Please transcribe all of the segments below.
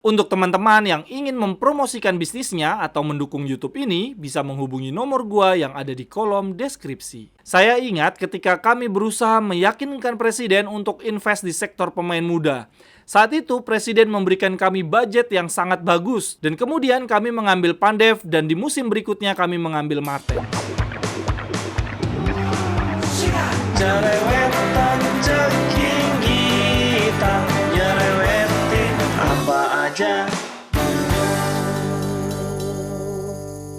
Untuk teman-teman yang ingin mempromosikan bisnisnya atau mendukung YouTube ini, bisa menghubungi nomor gua yang ada di kolom deskripsi. Saya ingat ketika kami berusaha meyakinkan Presiden untuk invest di sektor pemain muda. Saat itu Presiden memberikan kami budget yang sangat bagus, dan kemudian kami mengambil Pandev dan di musim berikutnya kami mengambil Martin. Jerewetan ceking kita, nyerewetin apa aja.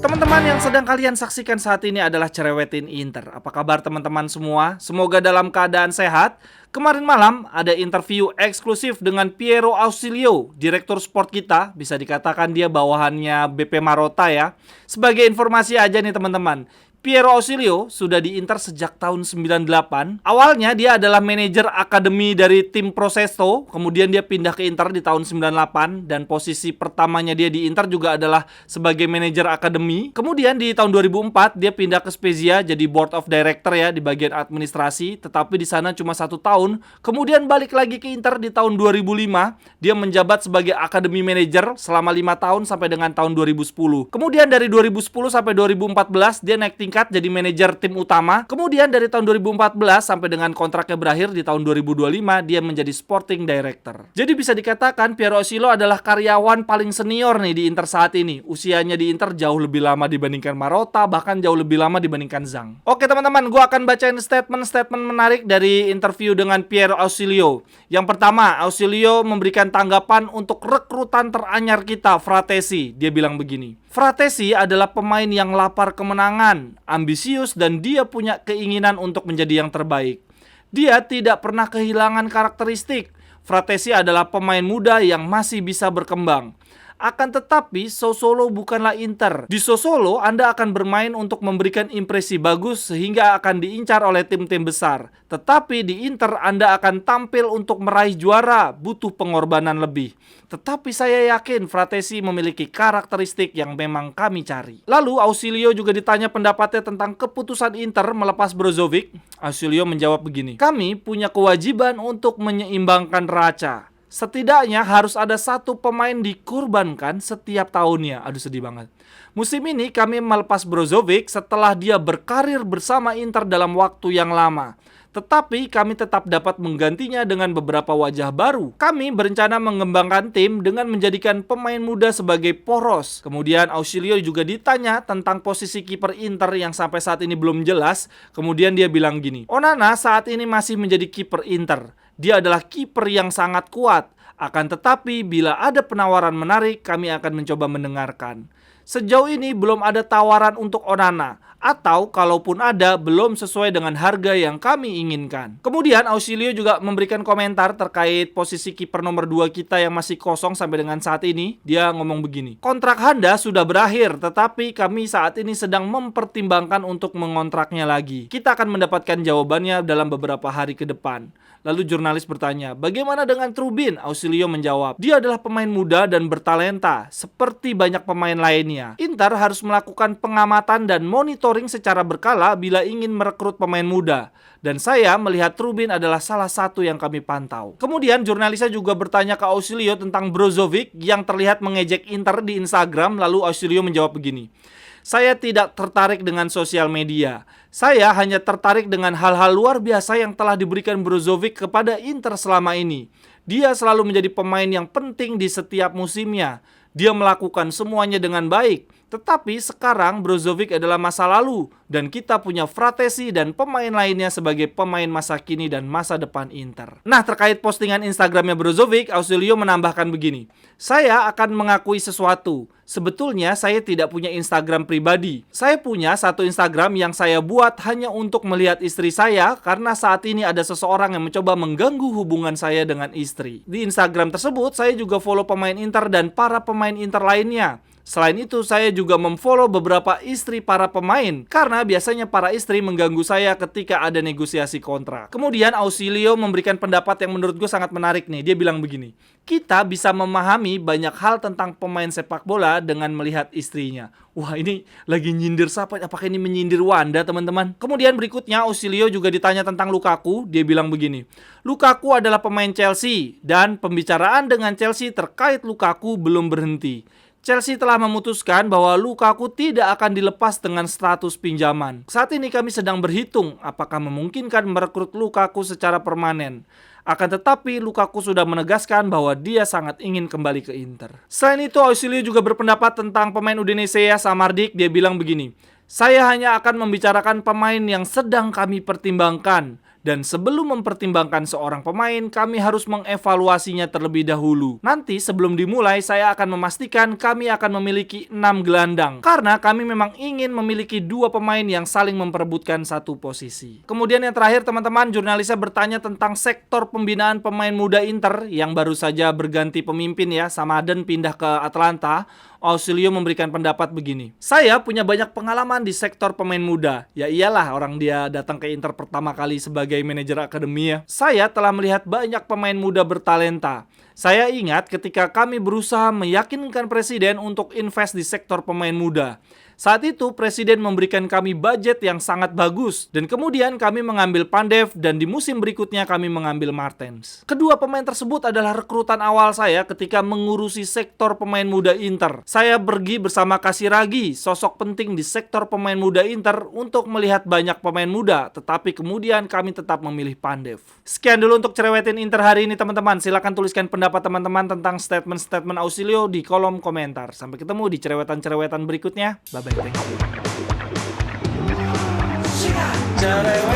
Teman-teman yang sedang kalian saksikan saat ini adalah Cerewetin Inter. Apa kabar teman-teman semua? Semoga dalam keadaan sehat. Kemarin malam ada interview eksklusif dengan Piero Ausilio, direktur sport kita. Bisa dikatakan dia bawahannya BP Marotta ya. Sebagai informasi aja nih teman-teman, Piero Ausilio sudah di Inter sejak tahun 98. Awalnya dia adalah manajer akademi dari tim Prosesto, kemudian dia pindah ke Inter di tahun 98 dan posisi pertamanya dia di Inter juga adalah sebagai manajer akademi. Kemudian di tahun 2004 dia pindah ke Spezia jadi board of director ya di bagian administrasi, tetapi di sana cuma 1 tahun. Kemudian balik lagi ke Inter di tahun 2005, dia menjabat sebagai akademi manajer selama 5 tahun sampai dengan tahun 2010. Kemudian dari 2010 sampai 2014 dia naik tingkat jadi manajer tim utama. Kemudian dari tahun 2014 sampai dengan kontraknya berakhir di tahun 2025 dia menjadi sporting director. Jadi bisa dikatakan Piero Ausilio adalah karyawan paling senior nih di Inter saat ini. Usianya di Inter jauh lebih lama dibandingkan Marotta, bahkan jauh lebih lama dibandingkan Zhang. Oke teman-teman, gue akan bacain statement menarik dari interview dengan Piero Ausilio. Yang pertama, Ausilio memberikan tanggapan untuk rekrutan teranyar kita, Fratesi. Dia bilang begini, Fratesi adalah pemain yang lapar kemenangan, ambisius, dan dia punya keinginan untuk menjadi yang terbaik. Dia tidak pernah kehilangan karakteristik. Fratesi adalah pemain muda yang masih bisa berkembang. Akan tetapi, Sassuolo bukanlah Inter. Di Sassuolo, Anda akan bermain untuk memberikan impresi bagus sehingga akan diincar oleh tim-tim besar. Tetapi di Inter, Anda akan tampil untuk meraih juara, butuh pengorbanan lebih. Tetapi saya yakin Fratesi memiliki karakteristik yang memang kami cari. Lalu, Ausilio juga ditanya pendapatnya tentang keputusan Inter melepas Brozovic. Ausilio menjawab begini, kami punya kewajiban untuk menyeimbangkan neraca. Setidaknya harus ada satu pemain dikorbankan setiap tahunnya. Aduh sedih banget. Musim ini kami melepas Brozovic setelah dia berkarir bersama Inter dalam waktu yang lama. Tetapi kami tetap dapat menggantinya dengan beberapa wajah baru. Kami berencana mengembangkan tim dengan menjadikan pemain muda sebagai poros. Kemudian Ausilio juga ditanya tentang posisi kiper Inter yang sampai saat ini belum jelas. Kemudian dia bilang gini, Onana saat ini masih menjadi kiper Inter. Dia adalah kiper yang sangat kuat. Akan tetapi bila ada penawaran menarik, kami akan mencoba mendengarkan. Sejauh ini belum ada tawaran untuk Onana, atau kalaupun ada, belum sesuai dengan harga yang kami inginkan. Kemudian Ausilio juga memberikan komentar terkait posisi kiper nomor 2 kita yang masih kosong sampai dengan saat ini. Dia ngomong begini, kontrak Handa sudah berakhir, tetapi kami saat ini sedang mempertimbangkan untuk mengontraknya lagi. Kita akan mendapatkan jawabannya dalam beberapa hari ke depan. Lalu jurnalis bertanya, bagaimana dengan Trubin? Ausilio menjawab, dia adalah pemain muda dan bertalenta, seperti banyak pemain lainnya. Inter harus melakukan pengamatan dan monitoring secara berkala bila ingin merekrut pemain muda. Dan saya melihat Trubin adalah salah satu yang kami pantau. Kemudian jurnalisnya juga bertanya ke Ausilio tentang Brozovic yang terlihat mengejek Inter di Instagram. Lalu Ausilio menjawab begini, saya tidak tertarik dengan sosial media. Saya hanya tertarik dengan hal-hal luar biasa yang telah diberikan Brozovic kepada Inter selama ini. Dia selalu menjadi pemain yang penting di setiap musimnya. Dia melakukan semuanya dengan baik. Tetapi sekarang Brozovic adalah masa lalu dan kita punya Fratesi dan pemain lainnya sebagai pemain masa kini dan masa depan Inter. Nah, terkait postingan Instagramnya Brozovic, Ausilio menambahkan begini, saya akan mengakui sesuatu. Sebetulnya saya tidak punya Instagram pribadi. Saya punya satu Instagram yang saya buat hanya untuk melihat istri saya karena saat ini ada seseorang yang mencoba mengganggu hubungan saya dengan istri. Di Instagram tersebut saya juga follow pemain Inter dan para pemain Inter lainnya. Selain itu, saya juga memfollow beberapa istri para pemain karena biasanya para istri mengganggu saya ketika ada negosiasi kontrak. Kemudian Ausilio memberikan pendapat yang menurut gue sangat menarik nih. Dia bilang begini, kita bisa memahami banyak hal tentang pemain sepak bola dengan melihat istrinya. Wah, ini lagi nyindir siapa? Apakah ini menyindir Wanda, teman-teman? Kemudian berikutnya Ausilio juga ditanya tentang Lukaku. Dia bilang begini, Lukaku adalah pemain Chelsea dan pembicaraan dengan Chelsea terkait Lukaku belum berhenti. Chelsea telah memutuskan bahwa Lukaku tidak akan dilepas dengan status pinjaman. Saat ini kami sedang berhitung apakah memungkinkan merekrut Lukaku secara permanen. Akan tetapi Lukaku sudah menegaskan bahwa dia sangat ingin kembali ke Inter. Selain itu, Ausilio juga berpendapat tentang pemain Udinese Samardzic. Dia bilang begini, saya hanya akan membicarakan pemain yang sedang kami pertimbangkan. Dan sebelum mempertimbangkan seorang pemain, kami harus mengevaluasinya terlebih dahulu. Nanti sebelum dimulai, saya akan memastikan kami akan memiliki 6 gelandang. Karena kami memang ingin memiliki 2 pemain yang saling memperebutkan satu posisi. Kemudian yang terakhir teman-teman, jurnalisnya bertanya tentang sektor pembinaan pemain muda Inter yang baru saja berganti pemimpin ya, Samaden pindah ke Atlanta. Ausilio memberikan pendapat begini, saya punya banyak pengalaman di sektor pemain muda. Ya iyalah, orang dia datang ke Inter pertama kali sebagai manajer akademi ya. Saya telah melihat banyak pemain muda bertalenta. Saya ingat ketika kami berusaha meyakinkan presiden untuk invest di sektor pemain muda. Saat itu presiden memberikan kami budget yang sangat bagus dan kemudian kami mengambil Pandev dan di musim berikutnya kami mengambil Martens. Kedua pemain tersebut adalah rekrutan awal saya ketika mengurusi sektor pemain muda Inter. Saya pergi bersama Casiraghi, sosok penting di sektor pemain muda Inter untuk melihat banyak pemain muda, tetapi kemudian kami tetap memilih Pandev. Sekian dulu untuk cerewetin Inter hari ini teman-teman. Silakan tuliskan pendapat teman-teman tentang statement-statement Ausilio di kolom komentar. Sampai ketemu di cerewetan-cerewetan berikutnya. Bye-bye. Thank you.